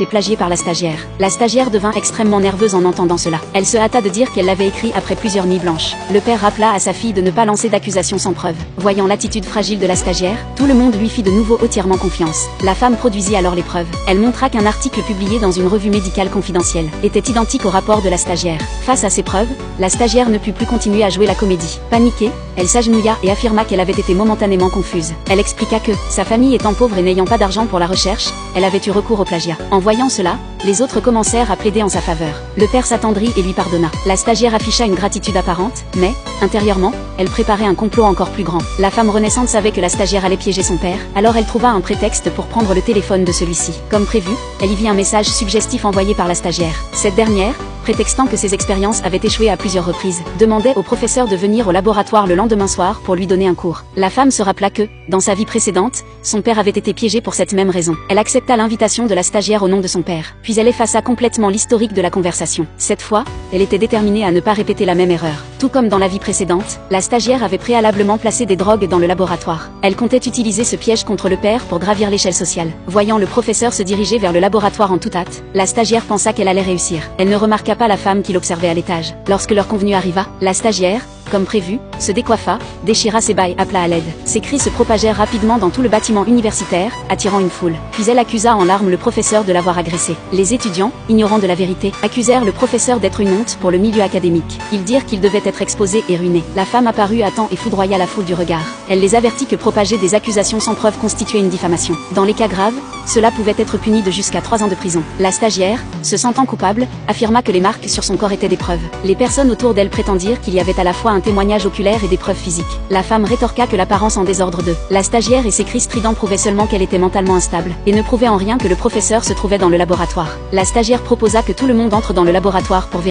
est plagié par la stagiaire. La stagiaire devint extrêmement nerveuse en entendant cela. Elle se hâta de dire qu'elle l'avait écrit après plusieurs nuits blanches. Le père rappela à sa fille de ne pas lancer d'accusations sans preuve. Voyant l'attitude fragile de la stagiaire, tout le monde lui fit de nouveau entièrement confiance. La femme produisit alors les preuves. Elle montra qu'un article publié dans une revue médicale confidentielle était identique au rapport de la stagiaire. Face à ces preuves, la stagiaire ne put plus continuer à jouer la comédie. Paniquée, elle s'agenouilla et affirma qu'elle avait été momentanément confuse. Elle expliqua que, sa famille étant pauvre et n'ayant pas d'argent pour la recherche, elle avait eu recours au plagiat. En voyant cela, les autres commencèrent à plaider en sa faveur. Le père s'attendrit et lui pardonna. La stagiaire afficha une gratitude apparente, mais, intérieurement, elle préparait un complot encore plus grand. La femme renaissante savait que la stagiaire allait piéger son père, alors elle trouva un prétexte pour prendre le téléphone de celui-ci. Comme prévu, elle y vit un message suggestif envoyé par la stagiaire. Cette dernière, prétextant que ses expériences avaient échoué à plusieurs reprises, demandait au professeur de venir au laboratoire le lendemain soir pour lui donner un cours. La femme se rappela que, dans sa vie précédente, son père avait été piégé pour cette même raison. Elle accepta l'invitation de la stagiaire au nom de son père, puis elle effaça complètement l'historique de la conversation. Cette fois, elle était déterminée à ne pas répéter la même erreur. Tout comme dans la vie précédente, la stagiaire avait préalablement placé des drogues dans le laboratoire. Elle comptait utiliser ce piège contre le père pour gravir l'échelle sociale. Voyant le professeur se diriger vers le laboratoire en toute hâte, la stagiaire pensa qu'elle allait réussir. Elle ne remarqua pas la femme qui l'observait à l'étage. Lorsque l'heure convenue arriva, la stagiaire, comme prévu, se décoiffa, déchira ses bails, appela à l'aide. Ses cris se propagèrent rapidement dans tout le bâtiment universitaire, attirant une foule. Puis elle accusa en larmes le professeur de l'avoir agressée. Les étudiants, ignorant de la vérité, accusèrent le professeur d'être une honte pour le milieu académique. Ils dirent qu'il devait être exposé et ruiné. La femme apparut à temps et foudroya la foule du regard. Elle les avertit que propager des accusations sans preuve constituait une diffamation. Dans les cas graves, cela pouvait être puni de jusqu'à 3 ans de prison. La stagiaire, se sentant coupable, affirma que les marques sur son corps étaient des preuves. Les personnes autour d'elle prétendirent qu'il y avait à la fois un témoignage oculaire et des preuves physiques. La femme rétorqua que l'apparence en désordre de la stagiaire et ses cris stridents prouvaient seulement qu'elle était mentalement instable, et ne prouvaient en rien que le professeur se trouvait dans le laboratoire. La stagiaire proposa que tout le monde entre dans le laboratoire pour vérifier.